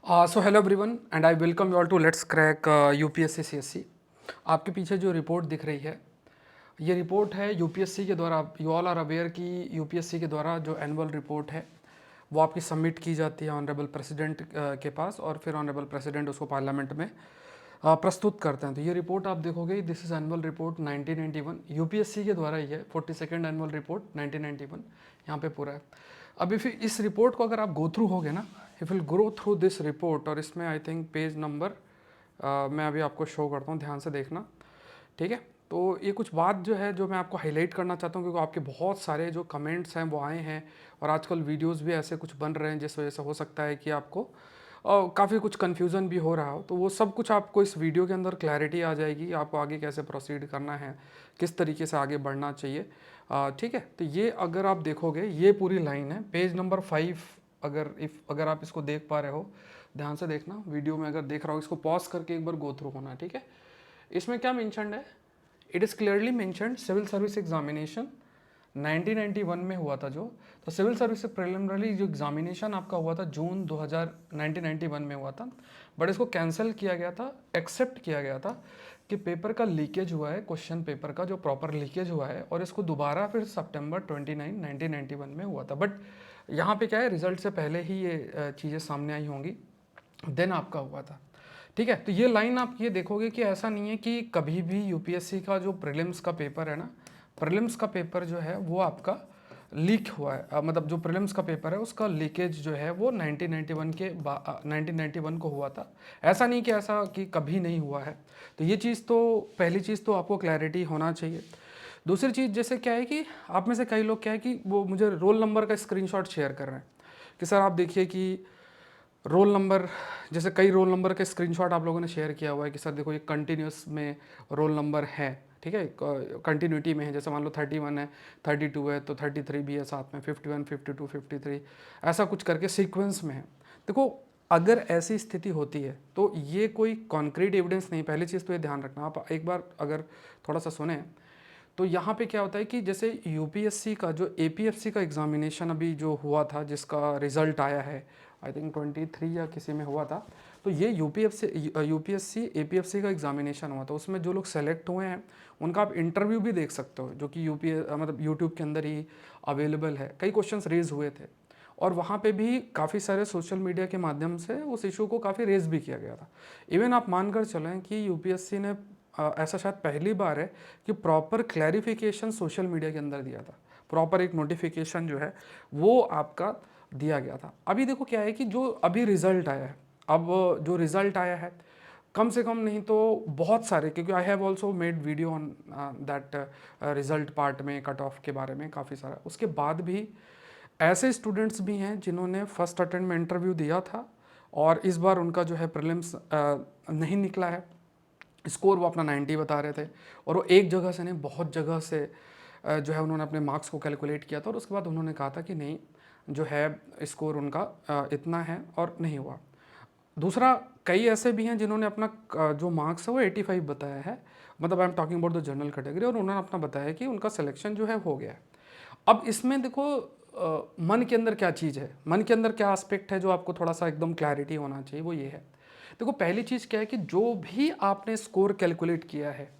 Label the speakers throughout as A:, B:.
A: So hello everyone and I welcome you all to let's crack UPSC CSC. आपके पीछे जो report दिख रही है, ये रिपोर्ट है यूपीएससी के द्वारा। यू ऑल आर अवेयर कि यूपीएससी के द्वारा जो एनुअल रिपोर्ट है वो आपकी सबमिट की जाती है ऑनरेबल प्रेसिडेंट के पास, और फिर ऑनरेबल प्रेसिडेंट उसको पार्लियामेंट में प्रस्तुत करते हैं। तो ये रिपोर्ट आप देखोगे, this is annual report 1991, UPSC के द्वारा ही है। 42nd एनुअल रिपोर्ट 1991 यहाँ पे पूरा है। अभी फिर इस रिपोर्ट को अगर आप गो थ्रू होगे ना, if will go through this report, और इसमें आई थिंक पेज नंबर मैं अभी आपको शो करता हूँ, ध्यान से देखना, ठीक है। तो ये कुछ बात जो है जो मैं आपको हाईलाइट करना चाहता हूँ, क्योंकि आपके बहुत सारे जो कमेंट्स हैं वो आए हैं, और आजकल वीडियोस भी ऐसे कुछ बन रहे हैं जिस वजह से हो सकता है कि आपको काफ़ी कुछ कन्फ्यूज़न भी हो रहा हो। तो वो सब कुछ आपको इस वीडियो के अंदर क्लैरिटी आ जाएगी, आपको आगे कैसे प्रोसीड करना है, किस तरीके से आगे बढ़ना चाहिए, ठीक है। तो ये अगर आप देखोगे, ये पूरी लाइन है, पेज नंबर 5। अगर आप इसको देख पा रहे हो, ध्यान से देखना, वीडियो में अगर देख रहा हो इसको पॉज करके एक बार गो थ्रू होना, ठीक है। इसमें क्या मेंशन्ड है, it is clearly mentioned civil service examination 1991 में हुआ था जो। तो सिविल सर्विस से प्रिलिमिनरी जो एग्जामिनेशन आपका हुआ था जून 1991 में हुआ था, बट इसको कैंसिल किया गया था, एक्सेप्ट किया गया था कि पेपर का लीकेज हुआ है, क्वेश्चन पेपर का जो प्रॉपर लीकेज हुआ है, और इसको दोबारा फिर सितंबर 29 1991 में हुआ था। बट यहाँ पे क्या है, रिजल्ट से पहले ही ये चीज़ें सामने आई होंगी, देन आपका हुआ था, ठीक है। तो ये लाइन आप ये देखोगे कि ऐसा नहीं है कि कभी भी यूपीएससी का जो प्रीलिम्स का पेपर है ना, प्रीलिम्स का पेपर जो है वो आपका लीक हुआ है, मतलब जो प्रीलिम्स का पेपर है उसका लीकेज जो है वो 1991 को हुआ था। ऐसा नहीं कि ऐसा कि कभी नहीं हुआ है। तो ये चीज़ तो, पहली चीज़ तो आपको क्लैरिटी होना चाहिए। दूसरी चीज़ जैसे क्या है कि आप में से कई लोग क्या है कि वो मुझे रोल नंबर का स्क्रीनशॉट शेयर कर रहे हैं कि सर आप देखिए कि रोल नंबर, जैसे कई रोल नंबर के स्क्रीनशॉट आप लोगों ने शेयर किया हुआ है कि सर देखो ये कंटिन्यूस में रोल नंबर है, ठीक है, कंटिन्यूटी में है। जैसे मान लो 31 है, 32 है, तो 33 भी है साथ में, 51, 52, 53, ऐसा कुछ करके सीक्वेंस में है। देखो अगर ऐसी स्थिति होती है तो ये कोई कॉन्क्रीट एविडेंस नहीं, पहली चीज़ तो ये ध्यान रखना। आप एक बार अगर थोड़ा सा सुने तो यहाँ पे क्या होता है कि जैसे यूपीएससी का जो एपीएफसी का एग्जामिनेशन अभी जो हुआ था, जिसका रिजल्ट आया है आई थिंक 23 या किसी में हुआ था, तो ये यूपीएससी एपीएफसी का एग्जामिनेशन हुआ था। उसमें जो लोग सेलेक्ट हुए हैं उनका आप इंटरव्यू भी देख सकते हो, जो कि मतलब यूट्यूब के अंदर ही अवेलेबल है। कई क्वेश्चंस रेज हुए थे, और वहाँ पे भी काफ़ी सारे सोशल मीडिया के माध्यम से उस इशू को काफ़ी रेज भी किया गया था। इवन आप मानकर चलें कि यूपीएससी ने ऐसा शायद पहली बार है कि प्रॉपर क्लैरिफिकेशन सोशल मीडिया के अंदर दिया था, प्रॉपर एक नोटिफिकेशन जो है वो आपका दिया गया था। अभी देखो क्या है कि जो अभी रिजल्ट आया है, अब जो रिजल्ट आया है कम से कम नहीं तो बहुत सारे, क्योंकि I have also made video on that result part में, कट ऑफ के बारे में काफ़ी सारा। उसके बाद भी ऐसे स्टूडेंट्स भी हैं जिन्होंने फर्स्ट अटेम्प्ट में इंटरव्यू दिया था, और इस बार उनका जो है प्रीलिम्स नहीं निकला है, स्कोर वो अपना 90 बता रहे थे, और वो एक जगह से नहीं बहुत जगह से जो है उन्होंने अपने मार्क्स को कैलकुलेट किया था, और उसके बाद उन्होंने कहा था कि नहीं जो है स्कोर उनका इतना है और नहीं हुआ। दूसरा, कई ऐसे भी हैं जिन्होंने अपना जो मार्क्स है वो 85 बताया है, मतलब I am talking about the general category, और उन्होंने अपना बताया कि उनका सिलेक्शन जो है हो गया है। अब इसमें देखो मन के अंदर क्या चीज़ है, मन के अंदर क्या एस्पेक्ट है जो आपको थोड़ा सा एकदम क्लैरिटी होना चाहिए, वो ये है। देखो पहली चीज़ क्या है कि जो भी आपने स्कोर कैलकुलेट किया है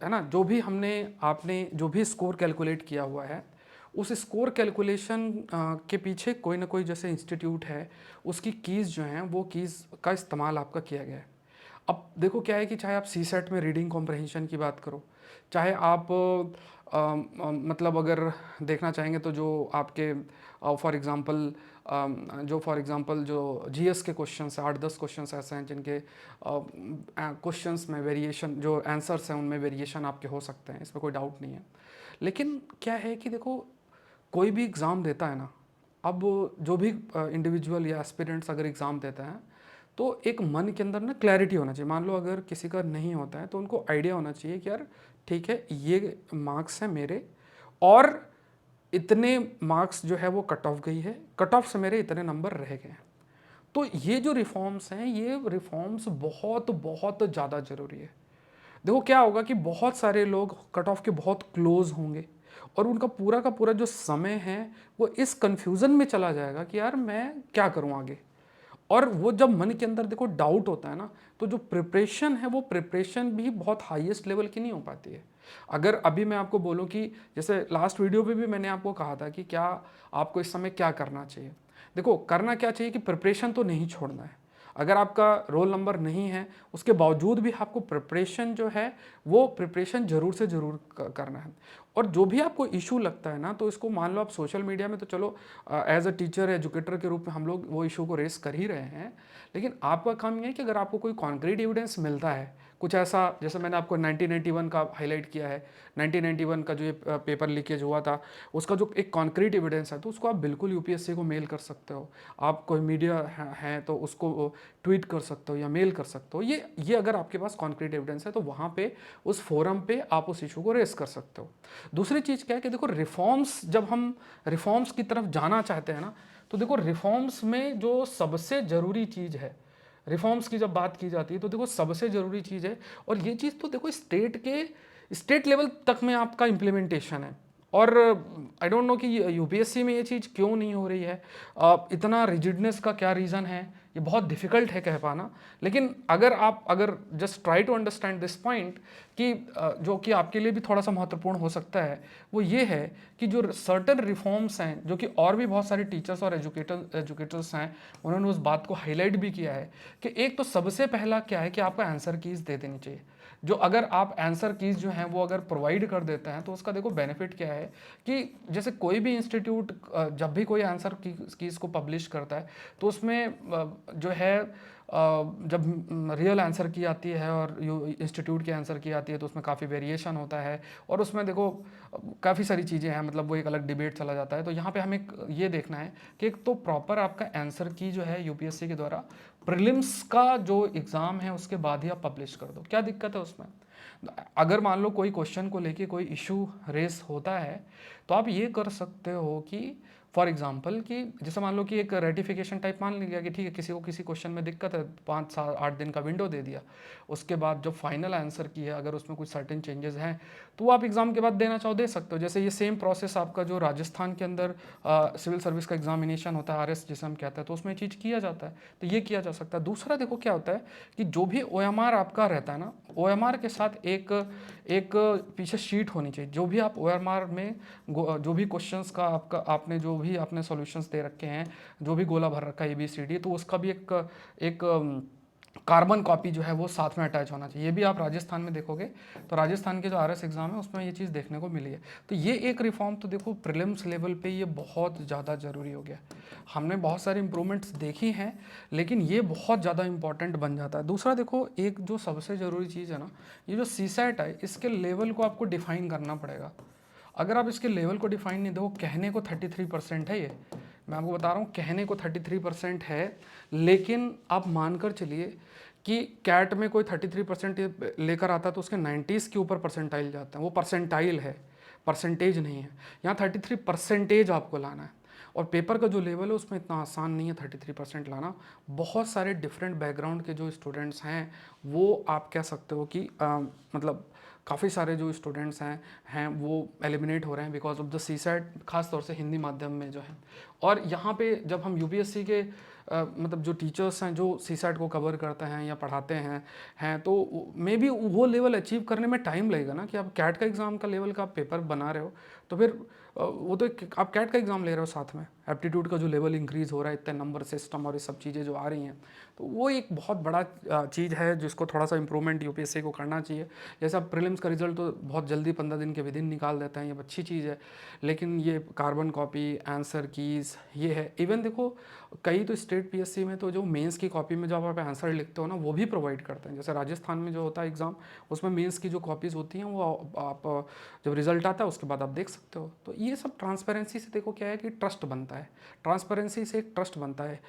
A: ना, जो भी आपने जो भी स्कोर कैलकुलेट किया हुआ है, उस स्कोर कैलकुलेशन के पीछे कोई ना कोई जैसे इंस्टीट्यूट है, उसकी कीज़ जो हैं वो कीज़ का इस्तेमाल आपका किया गया है। अब देखो क्या है कि चाहे आप सी सेट में रीडिंग कॉम्प्रहेंशन की बात करो, चाहे आप मतलब अगर देखना चाहेंगे तो जो आपके फॉर एग्ज़ाम्पल जो जीएस के क्वेश्चंस हैं, 8-10 क्वेश्चंस ऐसे हैं जिनके क्वेश्चंस में वेरिएशन, जो आंसर्स हैं उनमें वेरिएशन आपके हो सकते हैं, इसमें कोई डाउट नहीं है। लेकिन क्या है कि देखो कोई भी एग्ज़ाम देता है ना, अब जो भी इंडिविजुअल या एस्पिरेंट्स अगर एग्ज़ाम देते हैं तो एक मन के अंदर ना क्लैरिटी होना चाहिए। मान लो अगर किसी का नहीं होता है तो उनको आइडिया होना चाहिए कि यार ठीक है, ये मार्क्स हैं मेरे, और इतने मार्क्स जो है वो कट ऑफ गई है, कट ऑफ से मेरे इतने नंबर रह गए हैं। तो ये जो रिफॉर्म्स हैं, ये रिफॉर्म्स बहुत बहुत ज़्यादा ज़रूरी है। देखो क्या होगा कि बहुत सारे लोग कट ऑफ के बहुत क्लोज होंगे, और उनका पूरा का पूरा जो समय है वो इस कंफ्यूजन में चला जाएगा कि यार मैं क्या करूं आगे। और वो जब मन के अंदर देखो डाउट होता है ना, तो जो प्रिपरेशन है वो प्रिपरेशन भी बहुत हाईएस्ट लेवल की नहीं हो पाती है। अगर अभी मैं आपको बोलूँ कि जैसे लास्ट वीडियो पे भी मैंने आपको कहा था कि क्या आपको इस समय क्या करना चाहिए। देखो करना क्या चाहिए कि प्रिपरेशन तो नहीं छोड़ना है। अगर आपका रोल नंबर नहीं है उसके बावजूद भी आपको प्रिपरेशन जो है वो प्रिपरेशन ज़रूर से ज़रूर करना है। और जो भी आपको इशू लगता है ना, तो इसको मान लो आप सोशल मीडिया में तो चलो एज अ टीचर एजुकेटर के रूप में हम लोग वो इशू को रेस कर ही रहे हैं, लेकिन आपका काम ये है कि अगर आपको कोई कॉन्क्रीट एविडेंस मिलता है कुछ ऐसा, जैसे मैंने आपको 1991 का हाईलाइट किया है, 1991 का जो ये पेपर लीकेज हुआ था उसका जो एक कॉन्क्रीट एविडेंस है, तो उसको आप बिल्कुल यूपीएससी को मेल कर सकते हो। आप कोई मीडिया है तो उसको ट्वीट कर सकते हो या मेल कर सकते हो। ये अगर आपके पास कॉन्क्रीट एविडेंस है तो वहाँ पे उस फोरम पे आप उस इशू को रेस कर सकते हो। दूसरी चीज़ क्या है कि देखो रिफॉर्म्स, जब हम रिफॉर्म्स की तरफ जाना चाहते हैं ना, तो देखो रिफॉर्म्स में जो सबसे ज़रूरी चीज़ है, रिफॉर्म्स की जब बात की जाती है तो देखो सबसे ज़रूरी चीज़ है, और ये चीज़ तो देखो स्टेट लेवल तक में आपका इम्प्लीमेंटेशन है। और आई डोंट नो कि यूपीएससी में ये चीज़ क्यों नहीं हो रही है, इतना रिजिडनेस का क्या रीज़न है, ये बहुत डिफ़िकल्ट है कह पाना। लेकिन अगर just try to understand this point कि जो कि आपके लिए भी थोड़ा सा महत्वपूर्ण हो सकता है, वो ये है कि जो सर्टन रिफॉर्म्स हैं, जो कि और भी बहुत सारे टीचर्स और एजुकेटर्स हैं उन्होंने उस बात को हाईलाइट भी किया है कि एक तो सबसे पहला क्या है कि आपको आंसर कीज़ दे देनी चाहिए। जो अगर आप आंसर कीज़ जो हैं वो अगर प्रोवाइड कर देते हैं तो उसका देखो बेनिफिट क्या है कि जैसे कोई भी इंस्टीट्यूट जब भी कोई आंसर कीज़ को पब्लिश करता है तो उसमें जो है जब रियल आंसर की आती है और इंस्टीट्यूट की आंसर की आती है तो उसमें काफ़ी वेरिएशन होता है, और उसमें देखो काफ़ी सारी चीज़ें हैं, मतलब वो एक अलग डिबेट चला जाता है। तो यहाँ पे हमें ये देखना है कि एक तो प्रॉपर आपका आंसर की जो है यूपीएससी के द्वारा प्रीलिम्स का जो एग्ज़ाम है उसके बाद ही आप पब्लिश कर दो। क्या दिक्कत है उसमें? अगर मान लो कोई क्वेश्चन को लेके कोई इशू रेस होता है तो आप ये कर सकते हो कि फॉर एग्जाम्पल कि जैसे मान लो कि एक रेटिफिकेशन टाइप मान लिया कि ठीक है किसी को किसी क्वेश्चन में दिक्कत है, 5 7 8 दिन का विंडो दे दिया, उसके बाद जब फाइनल आंसर की है अगर उसमें कुछ सर्टेन चेंजेस हैं तो आप एग्ज़ाम के बाद देना चाहो दे सकते हो। जैसे ये सेम प्रोसेस आपका जो राजस्थान के अंदर सिविल सर्विस का एग्जामिनेशन होता है, आरएस जिसे हम कहते हैं, तो उसमें ये चीज़ किया जाता है, तो ये किया जा सकता है। दूसरा देखो क्या होता है कि जो भी ओएमआर आपका रहता है ना, ओएमआर के साथ एक एक पीछे शीट होनी चाहिए। जो भी आप ओएमआर में जो भी क्वेश्चंस का आपने जो भी आपने सॉल्यूशंस दे रखे हैं, जो भी गोला भर रखा है ABCD, तो उसका भी एक कार्बन कॉपी जो है वो साथ में अटैच होना चाहिए। ये भी आप राजस्थान में देखोगे तो राजस्थान के जो आरएस एग्जाम है उसमें ये चीज़ देखने को मिली है। तो ये एक रिफॉर्म तो देखो प्रीलिम्स लेवल पे ये बहुत ज़्यादा ज़रूरी हो गया। हमने बहुत सारी इंप्रूवमेंट्स देखी हैं लेकिन ये बहुत ज़्यादा इंपॉर्टेंट बन जाता है। दूसरा देखो एक जो सबसे ज़रूरी चीज़ है ना, ये जो सीसैट है इसके लेवल को आपको डिफाइन करना पड़ेगा। अगर आप इसके लेवल को डिफाइन नहीं, देखो कहने को 33% है, ये मैं आपको बता रहा हूँ कहने को 33% है, लेकिन आप मानकर चलिए कि कैट में कोई 33% लेकर आता है तो उसके 90s के ऊपर परसेंटाइल जाते हैं। वो परसेंटाइल है, परसेंटेज नहीं है। यहाँ 33% आपको लाना है, और पेपर का जो लेवल है उसमें इतना आसान नहीं है 33% लाना। बहुत सारे डिफरेंट बैकग्राउंड के जो स्टूडेंट्स हैं वो आप कह सकते हो कि मतलब काफ़ी सारे जो स्टूडेंट्स हैं वो एलिमिनेट हो रहे हैं बिकॉज ऑफ द सीसैट, खास तौर से हिंदी माध्यम में जो है। और यहाँ पे जब हम यूपीएससी के मतलब जो टीचर्स हैं जो सीसैट को कवर करते हैं या पढ़ाते हैं तो मे बी वो लेवल अचीव करने में टाइम लगेगा ना, कि आप कैट का एग्ज़ाम का लेवल का आप पेपर बना रहे हो तो फिर वो तो आप कैट का एग्ज़ाम ले रहे हो, साथ में एप्टीट्यूड का जो लेवल इंक्रीज़ हो रहा है, इतने नंबर सिस्टम और ये सब चीज़ें जो आ रही हैं, तो वो एक बहुत बड़ा चीज़ है जिसको थोड़ा सा इंप्रूवमेंट यूपीएससी को करना चाहिए। जैसे अब प्रीलिम्स का रिजल्ट तो बहुत जल्दी 15 दिन के विद इन निकाल देते हैं, ये अच्छी चीज़ है, लेकिन ये कार्बन कॉपी, आंसर कीज़, ये है। इवन देखो कई तो स्टेट पीएससी में तो जो मेंस की कॉपी में जब आप आंसर लिखते हो ना वो भी प्रोवाइड करते हैं। जैसे राजस्थान में जो होता है एग्ज़ाम, उसमें मेंस की जो कॉपीज़ होती हैं वो आप जब रिजल्ट आता है उसके बाद आप देख सकते हो। तो ये सब ट्रांसपेरेंसी से देखो क्या है कि ट्रस्ट बनता है, ट्रांसपेरेंसी से एक ट्रस्ट बनता है।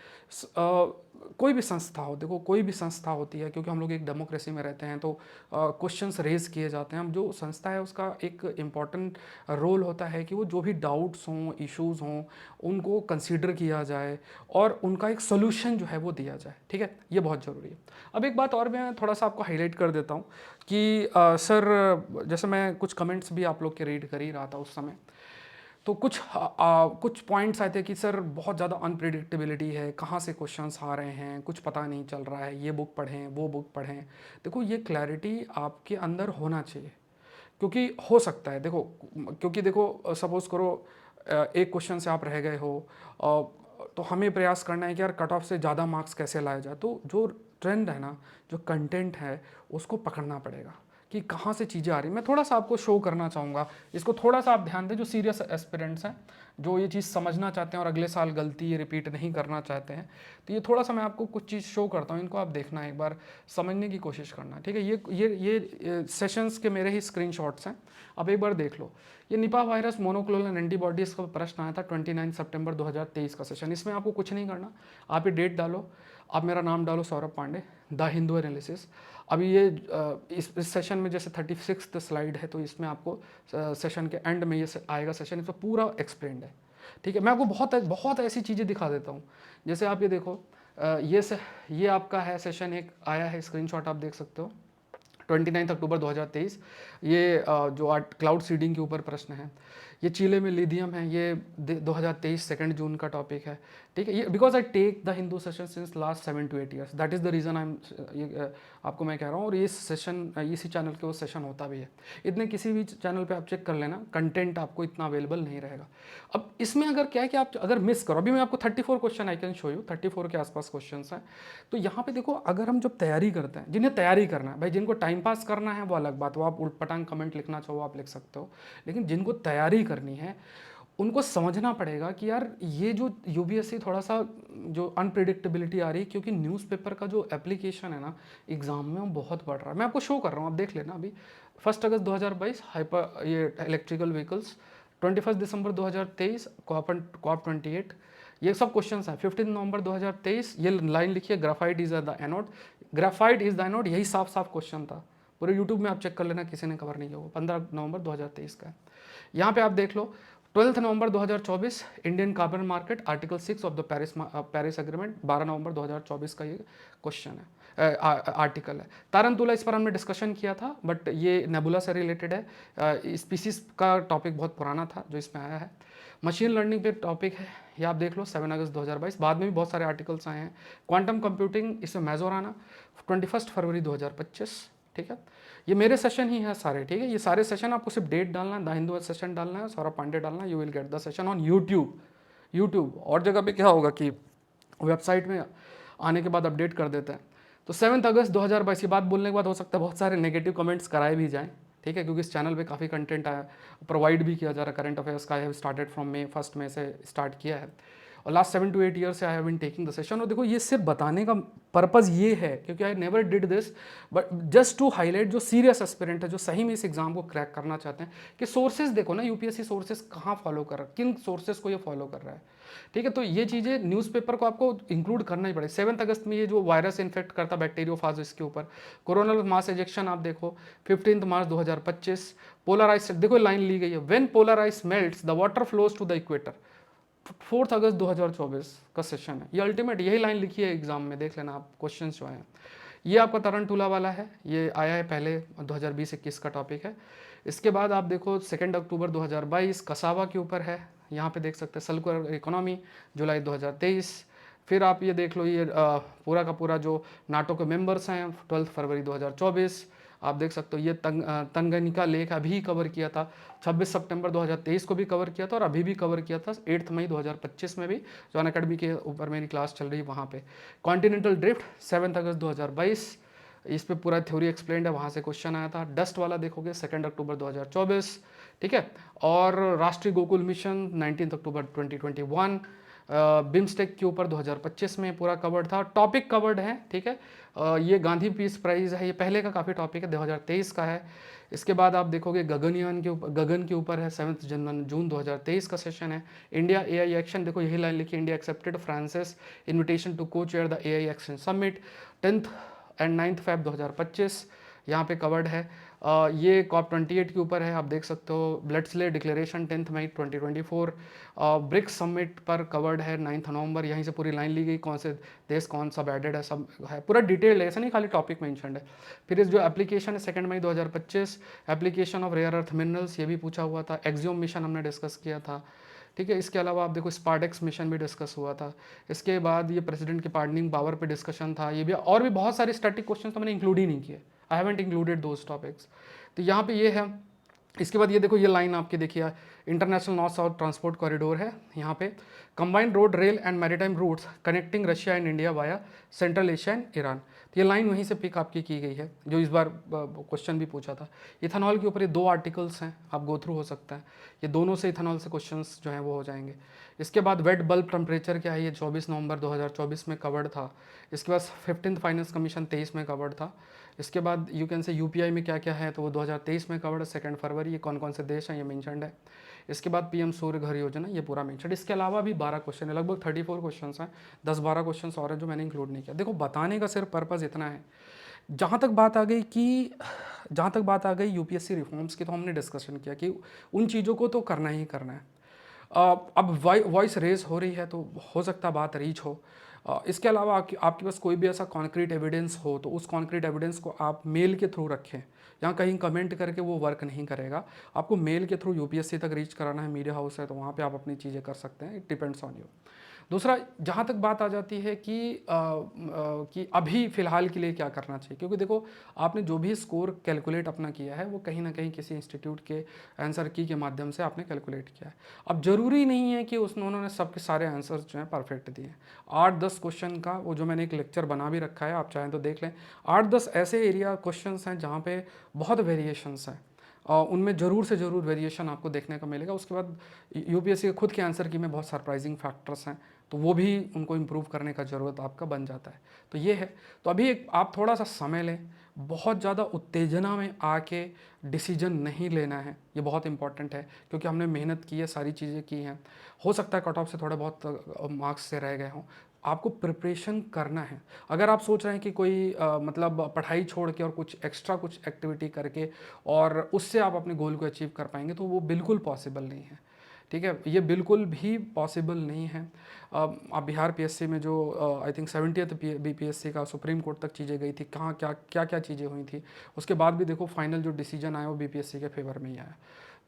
A: कोई भी संस्था हो, देखो कोई भी संस्था होती है, क्योंकि हम लोग एक डेमोक्रेसी में रहते हैं तो क्वेश्चंस रेज किए जाते हैं। हम जो संस्था है उसका एक इम्पॉर्टेंट रोल होता है कि वो जो भी डाउट्स हों, इश्यूज़ हों, उनको कंसीडर किया जाए और उनका एक सोल्यूशन जो है वो दिया जाए। ठीक है, ये बहुत ज़रूरी है। अब एक बात और मैं थोड़ा सा आपको हाईलाइट कर देता हूँ कि सर जैसे मैं कुछ कमेंट्स भी आप लोग के रीड कर ही रहा था उस समय, तो कुछ पॉइंट्स आए थे कि सर बहुत ज़्यादा अनप्रिडिक्टेबिलिटी है, कहाँ से क्वेश्चंस आ रहे हैं, कुछ पता नहीं चल रहा है, ये बुक पढ़ें, वो बुक पढ़ें। देखो ये क्लैरिटी आपके अंदर होना चाहिए, क्योंकि हो सकता है, देखो, क्योंकि देखो सपोज़ करो एक क्वेश्चन से आप रह गए हो, तो हमें प्रयास करना है कि यार कट ऑफ से ज़्यादा मार्क्स कैसे लाया जाए। तो जो ट्रेंड है ना, जो कंटेंट है, उसको पकड़ना पड़ेगा कि कहाँ से चीज़ें आ रही हैं। मैं थोड़ा सा आपको शो करना चाहूँगा, इसको थोड़ा सा आप ध्यान दें, जो सीरियस एस्पिरेंट्स हैं, जो ये चीज़ समझना चाहते हैं और अगले साल गलती रिपीट नहीं करना चाहते हैं, तो ये थोड़ा सा मैं आपको कुछ चीज़ शो करता हूँ, इनको आप देखना, एक बार समझने की कोशिश करना, ठीक है। ये सेशंस के मेरे ही स्क्रीनशॉट्स हैं, आप एक बार देख लो। ये निपा वायरस मोनोक्लोनल एंटीबॉडीज़ का प्रश्न आया था 29 सितंबर 2023 का सेशन। इसमें आपको कुछ नहीं करना, आप ये डेट डालो, आप मेरा नाम डालो सौरभ पांडे, द हिंदू एनालिसिस। अभी ये इस सेशन में जैसे 36th स्लाइड है, तो इसमें आपको सेशन के एंड में ये आएगा सेशन, इसमें पूरा एक्सप्लेन्ड है, ठीक है। मैं आपको बहुत ऐसी चीज़ें दिखा देता हूँ, जैसे आप ये देखो, ये आपका है सेशन एक आया है, स्क्रीनशॉट आप देख सकते हो, 29 अक्टूबर 2023। ये जो क्लाउड सीडिंग के ऊपर प्रश्न है, ये चीले में लिथियम है, ये 2023 2 जून का टॉपिक है, ठीक है। ये because I take the Hindu session since last 7 to 8 years, that is the reason I am, आपको मैं कह रहा हूँ। और ये सेशन इसी चैनल के वो सेशन होता भी है, इतने किसी भी चैनल पे आप चेक कर लेना, कंटेंट आपको इतना अवेलेबल नहीं रहेगा। अब इसमें अगर क्या है कि आप अगर मिस करो, अभी मैं आपको 34 question I can show you, 34 के आसपास क्वेश्चन हैं। तो यहाँ पे देखो, अगर हम जब तैयारी करते हैं, जिन्हें तैयारी करना है भाई, जिनको टाइम पास करना है वो अलग बात, वो आप उल्टपटांग कमेंट लिखना चाहो आप लिख सकते हो, लेकिन जिनको तैयारी करनी है उनको समझना पड़ेगा कि यार ये जो यूपीएससी थोड़ा सा जो अनप्रिडिक्टेबिलिटी आ रही है, क्योंकि न्यूज़पेपर का जो एप्लीकेशन है ना एग्ज़ाम में, वो बहुत बढ़ रहा है। मैं आपको शो कर रहा हूँ, आप देख लेना। अभी 1 अगस्त 2022 हाइपर ये इलेक्ट्रिकल व्हीकल्स, 21 दिसंबर 2023 कॉप 28, ये सब क्वेश्चन हैं। 15 नवंबर 2023 ये लाइन लिखिए, graphite is the anode, graphite is the anode, यही साफ साफ क्वेश्चन था, पूरे यूट्यूब में आप चेक कर लेना, किसी ने कवर नहीं किया वो, 15 नवंबर 2023 का है। यहाँ पे आप देख लो, 12 नवंबर 2024 Indian carbon market, article 6 of the Paris agreement, 12 नवंबर 2024 का ये क्वेश्चन है, आर्टिकल है। तारंतुला, इस पर हमने डिस्कशन किया था, बट ये नेबुला से रिलेटेड है, स्पीसीज का टॉपिक बहुत पुराना था जो इसमें आया है। मशीन लर्निंग पे टॉपिक है, ये आप देख लो, 7 अगस्त 2022, बाद में भी बहुत सारे आर्टिकल्स आए हैं। क्वांटम कंप्यूटिंग, इसमें मेजोराना, 21 फरवरी 2025, ठीक है। ये मेरे सेशन ही है सारे, ठीक है। ये सारे सेशन आपको सिर्फ डेट डालना है, द हिंदू सेशन डालना है, सौरभ पांडे डालना है, you will get the session on YouTube. और जगह पे क्या होगा कि वेबसाइट में आने के बाद अपडेट कर देते हैं। तो 7 अगस्त 2022 की बात बोलने के बाद हो सकता है बहुत सारे नेगेटिव कमेंट्स कराए भी जाएँ, ठीक है, क्योंकि इस चैनल पे काफ़ी कंटेंट आया, प्रोवाइड भी किया जा रहा है। करंट अफेयर्स का I have started from May 1 मई से स्टार्ट किया है, और लास्ट 7 to 8 ईयर्स से I have been taking the session. और देखो, ये सिर्फ बताने का पर्पज़ ये है, क्योंकि I never did this, but just to highlight जो सीरियस एस्पिरेंट है, जो सही में इस एग्जाम को क्रैक करना चाहते हैं, कि सोर्सेज देखो ना, यूपीएससी सोर्सेज कहाँ फॉलो कर रहा है, किन सोर्सेज को ये फॉलो कर रहा है, ठीक है। तो ये चीज़ें न्यूज़पेपर को आपको इंक्लूड करना ही पड़ेगा। 7 अगस्त में ये जो वायरस इन्फेक्ट करता बैक्टीरियोफाज, इसके ऊपर कोरोनल मास एजेक्शन आप देखो, 15 मार्च 2025, पोलराइज, देखो लाइन ली गई है, when polar ice melts the water flows to the equator, 4 अगस्त 2024 का सेशन है। ये अल्टीमेट यही लाइन लिखी है एग्जाम में, देख लेना आप क्वेश्चन जो हैं। ये आपका तरंटुला वाला है, ये आया है पहले 2020-21 का टॉपिक है। इसके बाद आप देखो 2 अक्टूबर 2022 कसावा के ऊपर है, यहाँ पे देख सकते हैं, सर्कुलर इकोनॉमी, जुलाई 2023। फिर आप ये देख लो, ये पूरा का पूरा जो नाटो के मेंबर्स हैं, 12 फरवरी 2024 आप देख सकते हो। ये तंगनिका लेक अभी कवर किया था, 26 सितंबर 2023 को भी कवर किया था, और अभी भी कवर किया था 8 मई 2025 में भी, जो अनअकैडमी के ऊपर मेरी क्लास चल रही है वहाँ पे। कॉन्टिनेंटल ड्रिफ्ट 7 अगस्त 2022, इस पे पूरा थ्योरी एक्सप्लेंड है, वहाँ से क्वेश्चन आया था। डस्ट वाला देखोगे 2 अक्टूबर 2024, ठीक है। और राष्ट्रीय गोकुल मिशन 19 अक्टूबर 2021, बिम्स्टेक के ऊपर 2025 में पूरा कवर्ड था, टॉपिक कवर्ड है, ठीक है। ये गांधी पीस प्राइज़ है, ये पहले का काफ़ी टॉपिक है, 2023 का है। इसके बाद आप देखोगे गगनयान के ऊपर, गगन के ऊपर है, 7 जून 2023 का सेशन है। इंडिया एआई एक्शन, देखो यही लाइन लिखी, India accepted France's invitation to co chair the AI action summit, 10th and 9th Feb 2025, यहाँ पे कवर्ड है। ये COP28 के ऊपर है, आप देख सकते हो। ब्लडस्ले डिक्लेरेशन 10 मई 2024, ब्रिक्स समिट पर कवर्ड है 9 नवंबर, यहीं से पूरी लाइन ली गई, कौन से देश कौन सा एडेड है, सब है, पूरा डिटेल है, ऐसा नहीं खाली टॉपिक मेंशन्ड है। फिर इस जो एप्लीकेशन है 2 मई 2025, application of rare earth minerals, ये भी पूछा हुआ था। एक्सियोम मिशन हमने डिस्कस किया था, ठीक है। इसके अलावा आप देखो स्पार्डेक्स मिशन भी डिस्कस हुआ था। इसके बाद ये प्रेसिडेंट के पार्डनिंग पावर पे डिस्कशन था, ये भी, और भी बहुत सारे स्टैटिक क्वेश्चन तो मैंने इंक्लूड ही नहीं किए, I haven't included those topics. तो यहाँ पे ये है। इसके बाद ये देखो, ये लाइन आपकी देखिए, international north south transport corridor है यहाँ पे, combined road rail and maritime routes connecting Russia and India via Central Asia and Iran. तो ये लाइन वहीं से पिक आपकी की गई है, जो इस बार क्वेश्चन भी पूछा था। इथेनॉल के ऊपर ये 2 आर्टिकल्स हैं, आप गो थ्रू हो सकता है, ये दोनों से इथेनॉल से क्वेश्चंस जो हैं वो हो जाएंगे। इसके बाद वेट बल्ब टेम्परेचर क्या है, ये 24 नवंबर 2024 में कवर्ड था। इसके बाद 15th फाइनेंस कमीशन 23 में कवर्ड था। इसके बाद यू कैन से यूपीआई में क्या क्या है, तो वो 2023 में कवर्ड, 2 फरवरी, ये कौन कौन से देश हैं ये मेंशन्ड है। इसके बाद पीएम सूर्य घर योजना, ये पूरा मेंशन्ड। इसके अलावा भी 12 क्वेश्चन है, लगभग 34 क्वेश्चन हैं, 10-12 क्वेश्चन और हैं जो मैंने इंक्लूड नहीं किया। देखो, बताने का सिर्फ पर्पज़ इतना है। जहाँ तक बात आ गई यूपीएससी रिफॉर्म्स की, तो हमने डिस्कशन किया कि उन चीज़ों को तो करना ही करना है। अब वॉइस रेज हो रही है, तो हो सकता है बात रीच हो। इसके अलावा आपके पास कोई भी ऐसा कॉन्क्रीट एविडेंस हो, तो उस कॉन्क्रीट एविडेंस को आप मेल के थ्रू रखें। यहाँ कहीं कमेंट करके वो वर्क नहीं करेगा, आपको मेल के थ्रू यूपीएससी तक रीच कराना है, मीडिया हाउस है, तो वहाँ पे आप अपनी चीज़ें कर सकते हैं, इट डिपेंड्स ऑन यू। दूसरा, जहाँ तक बात आ जाती है कि अभी फ़िलहाल के लिए क्या करना चाहिए, क्योंकि देखो, आपने जो भी स्कोर कैलकुलेट अपना किया है, वो कहीं ना कहीं किसी इंस्टीट्यूट के आंसर की के माध्यम से आपने कैलकुलेट किया है। अब ज़रूरी नहीं है कि उन्होंने सबके सारे आंसर्स जो हैं परफेक्ट दिए हैं। 8-10 क्वेश्चन का वो जो मैंने एक लेक्चर बना भी रखा है, आप चाहें तो देख लें। 8-10 ऐसे एरिया क्वेश्चन हैं जहाँ पे बहुत वेरिएशंस हैं, उनमें ज़रूर से ज़रूर वेरिएशन आपको देखने को मिलेगा। उसके बाद यूपीएससी के खुद के आंसर की में बहुत सरप्राइजिंग फैक्टर्स हैं, तो वो भी उनको इम्प्रूव करने का ज़रूरत आपका बन जाता है। तो ये है। तो अभी आप थोड़ा सा समय लें, बहुत ज़्यादा उत्तेजना में आके डिसीजन नहीं लेना है, ये बहुत इंपॉर्टेंट है, क्योंकि हमने मेहनत की है, सारी चीज़ें की हैं। हो सकता है कट ऑफ से थोड़े बहुत मार्क्स से रह गए हों, आपको प्रिपरेशन करना है। अगर आप सोच रहे हैं कि कोई मतलब पढ़ाई छोड़ के और कुछ एक्स्ट्रा कुछ एक्टिविटी करके और उससे आप अपने गोल को अचीव कर पाएंगे, तो वो बिल्कुल पॉसिबल नहीं है, ठीक है। ये बिल्कुल भी पॉसिबल नहीं है। आप बिहार पीएससी में जो आई थिंक 70th बीपीएससी का सुप्रीम कोर्ट तक चीज़ें गई थी, कहाँ क्या चीज़ें हुई थी, उसके बाद भी देखो फाइनल जो डिसीजन आया वो बीपीएससी के फेवर में ही आया।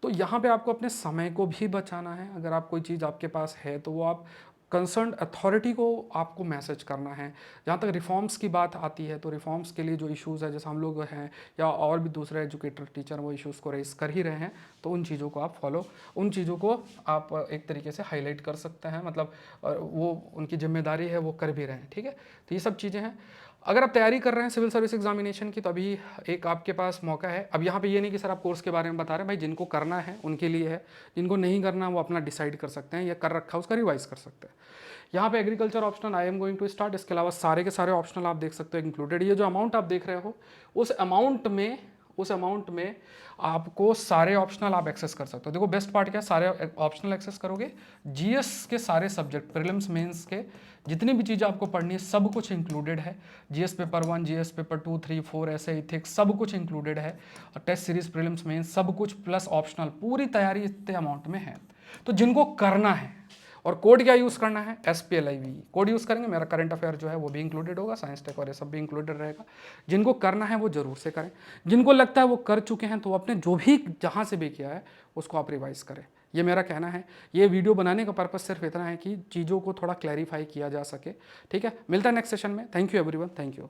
A: तो यहाँ पे आपको अपने समय को भी बचाना है। अगर आप कोई चीज़ आपके पास है, तो वो आप कंसर्न अथॉरिटी को आपको मैसेज करना है। जहाँ तक रिफॉर्म्स की बात आती है, तो रिफॉर्म्स के लिए जो इश्यूज़ है, जैसे हम लोग हैं या और भी दूसरे एजुकेटर टीचर वो इश्यूज़ को रेस कर ही रहे हैं, तो उन चीज़ों को आप उन चीज़ों को आप एक तरीके से हाईलाइट कर सकते हैं, मतलब वो उनकी जिम्मेदारी है, वो कर भी रहे हैं, ठीक है। तो ये सब चीज़ें हैं। अगर आप तैयारी कर रहे हैं सिविल सर्विस एग्जामिनेशन की, तो अभी एक आपके पास मौका है। अब यहाँ पे ये नहीं कि सर आप कोर्स के बारे में बता रहे हैं, भाई जिनको करना है उनके लिए है, जिनको नहीं करना वो अपना डिसाइड कर सकते हैं, या कर रखा है उसका रिवाइज कर सकते हैं। यहाँ पे agriculture optional I am going to start, इसके अलावा सारे के सारे ऑप्शनल आप देख सकते हो इंक्लूडेड। ये जो अमाउंट आप देख रहे हो, उस अमाउंट में आपको सारे ऑप्शनल आप एक्सेस कर सकते हो। देखो बेस्ट पार्ट क्या है, सारे ऑप्शनल एक्सेस करोगे, जीएस के सारे सब्जेक्ट, प्रीलिम्स मेंस के जितनी भी चीज़ें आपको पढ़नी है सब कुछ इंक्लूडेड है। जीएस पेपर 1, जीएस पेपर 2, 3, 4 ऐसे इथिक्स सब कुछ इंक्लूडेड है। और टेस्ट सीरीज, प्रीलिम्स मेंस सब कुछ प्लस ऑप्शनल, पूरी तैयारी इतने अमाउंट में है। तो जिनको करना है, और कोड क्या यूज़ करना है, SPLIV कोड यूज़ करेंगे। मेरा करंट अफेयर जो है वो भी इंक्लूडेड होगा, साइंस टेक और ये सब भी इंक्लूडेड रहेगा। जिनको करना है वो जरूर से करें, जिनको लगता है वो कर चुके हैं तो अपने जो भी जहाँ से भी किया है उसको आप रिवाइज करें, ये मेरा कहना है। ये वीडियो बनाने का पर्पस सिर्फ इतना है कि चीज़ों को थोड़ा क्लैरिफाई किया जा सके, ठीक है। मिलता है नेक्स्ट सेशन में। Thank you everyone, thank you.